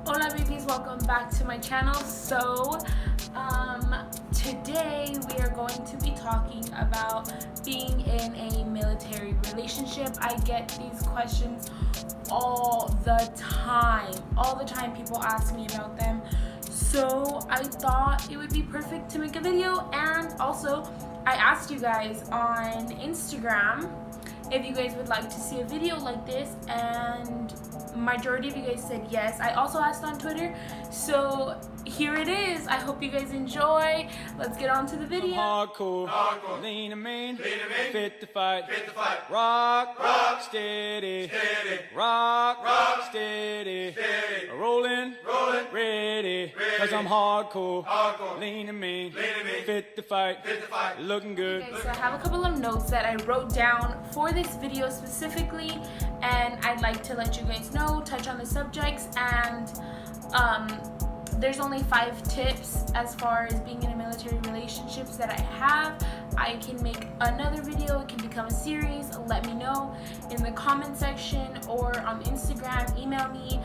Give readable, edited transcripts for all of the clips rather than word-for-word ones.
Hola babies, welcome back to my channel. So today we are going to be talking about being in a military relationship. I get these questions all the time people ask me about them, so I thought it would be perfect to make a video. And also I asked you guys on Instagram if you guys would like to see a video like this, and majority of you guys said yes. I also asked on Twitter, so here it is. I hope you guys enjoy. Let's get on to the video. Hardcore, lean and mean, fit to fight, rock, steady, rock, steady, rolling, ready, cause I'm hardcore, lean and mean, fit to fight, looking good. Okay, so I have a couple of notes that I wrote down for this video specifically, and I'd like to let you guys know, touch on the subjects, and there's only 5 tips as far as being in a military relationships that I have. I can make another video, it can become a series. Let me know in the comment section or on Instagram, email me.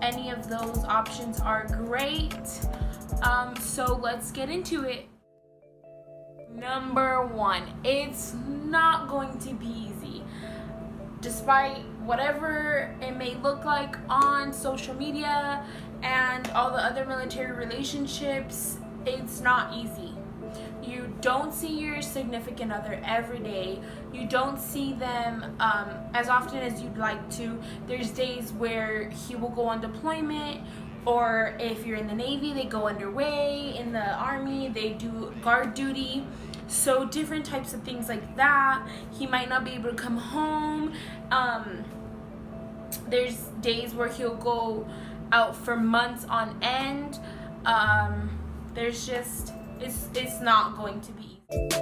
Any of those options are great. So let's get into it. Number 1, it's not going to be easy. Despite whatever it may look like on social media and all the other military relationships, it's not easy. You don't see your significant other every day. You don't see them as often as you'd like to. There's days where he will go on deployment, or if you're in the Navy, they go underway. In the Army, they do guard duty. So different types of things like that. He might not be able to come home. There's days where he'll go out for months on end. There's just, it's not going to be easy.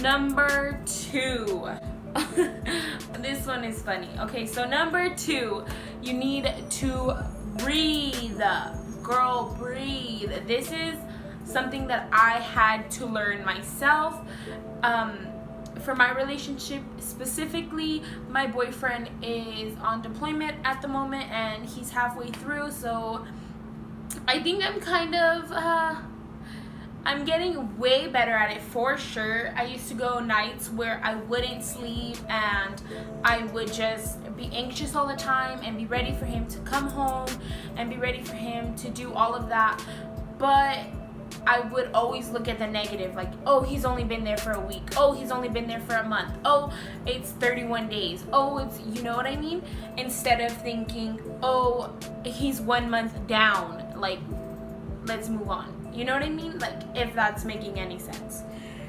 Number 2. This one is funny. Okay, so number 2, you need to breathe. Girl, breathe. This is something that I had to learn myself. For my relationship specifically, my boyfriend is on deployment at the moment and he's halfway through, so I think I'm kind of I'm getting way better at it for sure. I used to go nights where I wouldn't sleep and I would just be anxious all the time and be ready for him to come home and be ready for him to do all of that. But I would always look at the negative, like, oh, he's only been there for a week. Oh, he's only been there for a month. Oh, it's 31 days. Oh, it's, you know what I mean? Instead of thinking, oh, he's 1 month down. Like, let's move on. You know what I mean? Like, if that's making any sense.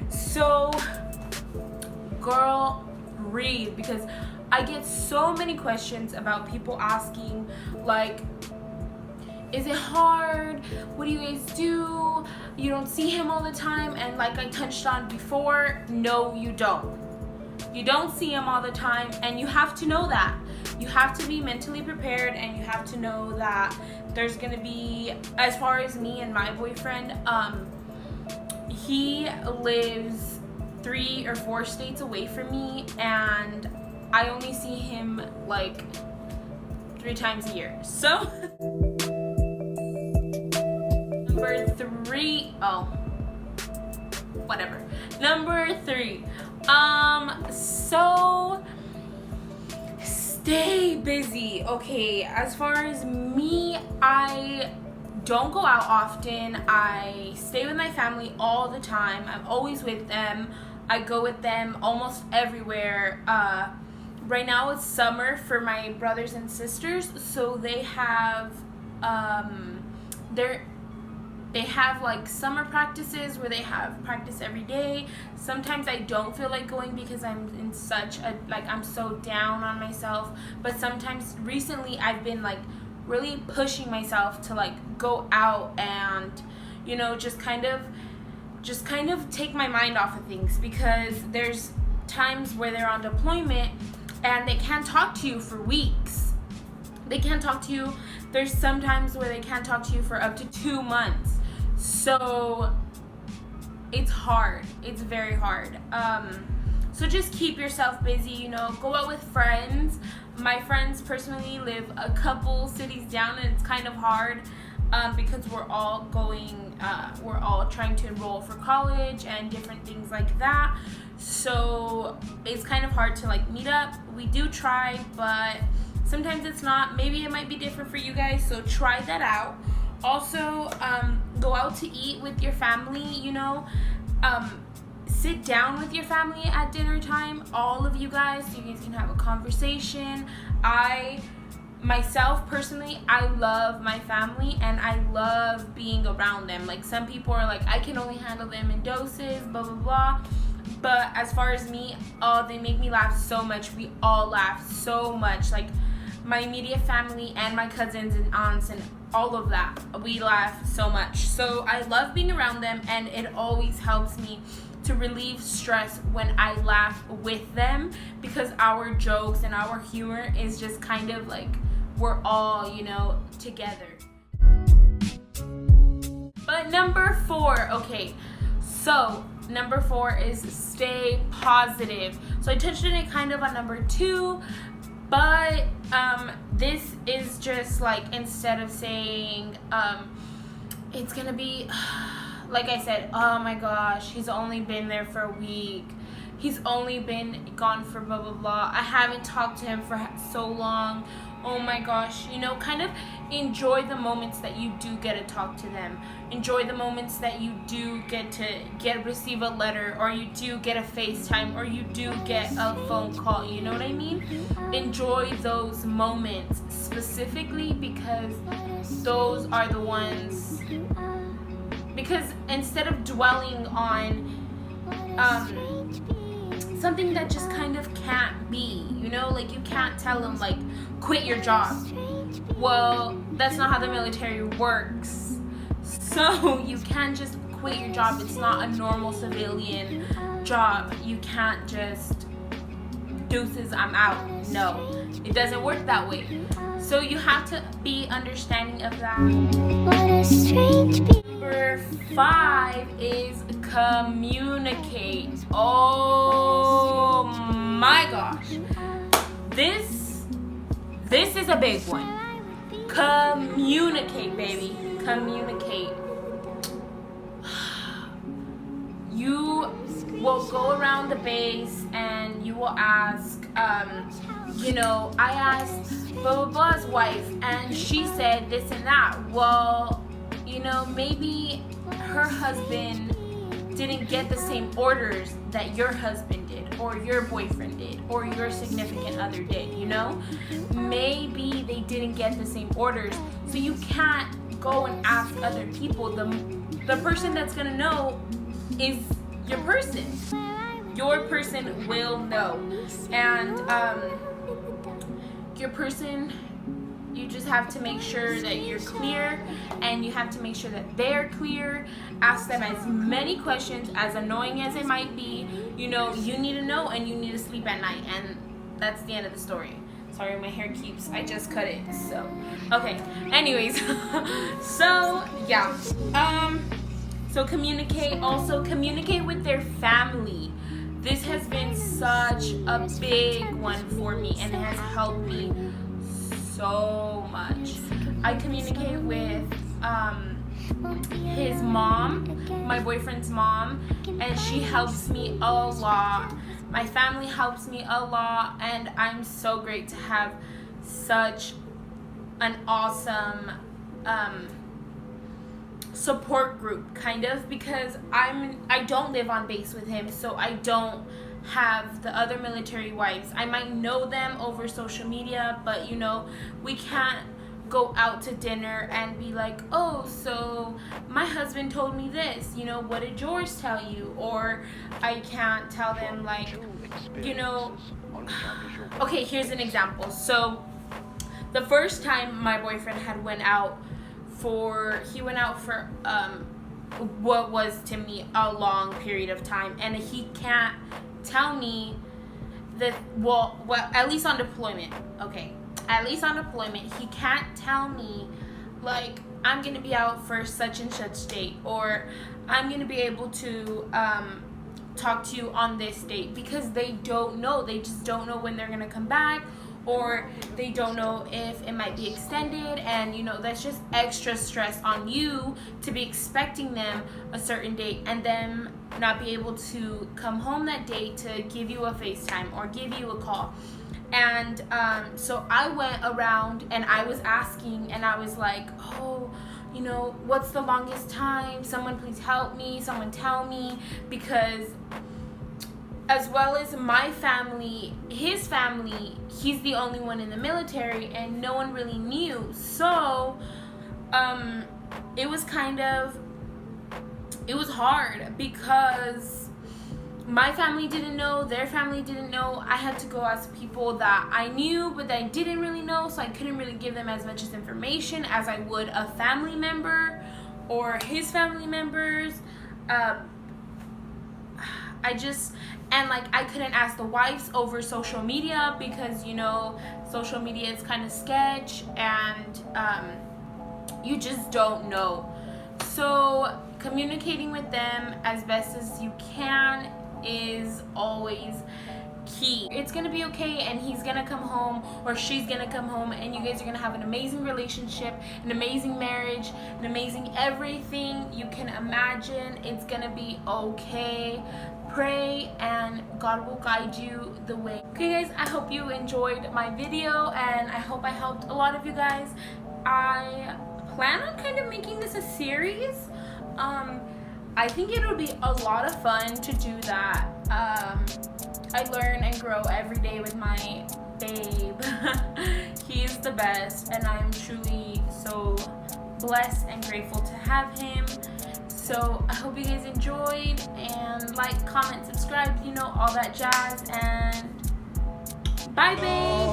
So, girl, breathe. Because I get so many questions about people asking, like, is it hard? What do you guys do? You don't see him all the time. And like I touched on before, no, you don't. You don't see him all the time, and you have to know that. You have to be mentally prepared, and you have to know that there's gonna be, as far as me and my boyfriend, he lives 3 or 4 states away from me, and I only see him like 3 times a year. So Number 3, Number 3, so stay busy. Okay, as far as me, I don't go out often. I stay with my family all the time. I'm always with them. I go with them almost everywhere. Right now it's summer for my brothers and sisters, so they have they have like summer practices where they have practice every day. Sometimes I don't feel like going because I'm in such a, like, I'm so down on myself. But sometimes recently I've been like really pushing myself to like go out and, you know, just kind of take my mind off of things, because there's times where they're on deployment and they can't talk to you for weeks. They can't talk to you. There's some times where they can't talk to you for up to 2 months. So it's hard. It's very hard. So just keep yourself busy, you know, go out with friends. My friends personally live a couple cities down, and it's kind of hard because we're all trying to enroll for college and different things like that. So it's kind of hard to like meet up. We do try, but sometimes it's not. Maybe it might be different for you guys, so try that out. Also, go out to eat with your family, you know. Sit down with your family at dinner time, all of you guys, so you guys can have a conversation. Myself personally, I love my family and I love being around them. Like, some people are like, I can only handle them in doses, blah blah blah. But as far as me, they make me laugh so much. We all laugh so much. Like, my immediate family and my cousins and aunts and all of that, we laugh so much. So I love being around them, and it always helps me to relieve stress when I laugh with them, because our jokes and our humor is just kind of like we're all, you know, together. But number 4, okay, so number 4 is stay positive. So I touched on it kind of on number 2, but this is just like, instead of saying it's gonna be like I said, oh my gosh, he's only been there for a week, he's only been gone for blah blah blah, I haven't talked to him for so long, oh my gosh, you know, kind of enjoy the moments that you do get to talk to them. Enjoy the moments that you do get to receive a letter, or you do get a FaceTime, or you do get a phone call, you know what I mean? Enjoy those moments specifically, because those are the ones, because instead of dwelling on something that just kind of can't be, you know, like you can't tell them like quit your job. Well, that's not how the military works. So you can't just quit your job. It's not a normal civilian job. You can't just deuces, I'm out. No, it doesn't work that way. So you have to be understanding of that. Number 5 is communicate. Oh my gosh. This is a big one. Communicate, baby. Communicate. You will go around the base and you will ask, you know, I asked blah blah blah's wife and she said this and that. Well, you know, maybe her husband didn't get the same orders that your husband did, or your boyfriend did, or your significant other did, you know? Maybe they didn't get the same orders, so you can't go and ask other people. The person that's gonna know is your person. Your person will know. And your person, you just have to make sure that you're clear, and you have to make sure that they're clear. Ask them as many questions, as annoying as it might be. You know, you need to know, and you need to sleep at night, and that's the end of the story. Sorry, my hair keeps, I just cut it, so. Okay, anyways, so, yeah. So communicate, also communicate with their family. This has been such a big one for me, and it has helped me so much. I communicate with his mom, my boyfriend's mom, and she helps me a lot. My family helps me a lot, and I'm so great to have such an awesome support group, kind of, because I don't live on base with him, so I don't have the other military wives. I might know them over social media, but you know, we can't go out to dinner and be like, oh, so my husband told me this, you know, what did yours tell you? Or I can't tell them, like, you know, okay, here's an example. So the first time my boyfriend went out for what was to me a long period of time, and he can't tell me that, well, at least on deployment, okay, at least on deployment, he can't tell me, like, I'm gonna be out for such and such date, or I'm gonna be able to talk to you on this date, because they don't know. They just don't know when they're gonna come back, or they don't know if it might be extended, and you know, that's just extra stress on you to be expecting them a certain date and them not be able to come home that day to give you a FaceTime or give you a call. And so I went around and I was asking, and I was like, oh, you know, what's the longest time? Someone please help me, someone tell me, because as well as my family, his family, he's the only one in the military and no one really knew. So it was hard because my family didn't know, their family didn't know. I had to go ask people that I knew but that I didn't really know, so I couldn't really give them as much information as I would a family member or his family members. I couldn't ask the wives over social media because, you know, social media is kind of sketch and you just don't know. So communicating with them as best as you can is always key. It's gonna be okay, and he's gonna come home or she's gonna come home, and you guys are gonna have an amazing relationship, an amazing marriage, an amazing everything you can imagine. It's gonna be okay. Pray and God will guide you the way. Okay guys, I hope you enjoyed my video and I hope I helped a lot of you guys. I plan on kind of making this a series. I think it would be a lot of fun to do that. I learn and grow every day with my babe. He's the best, and I'm truly so blessed and grateful to have him. So I hope you guys enjoyed, and like, comment, subscribe, you know, all that jazz, and bye babe.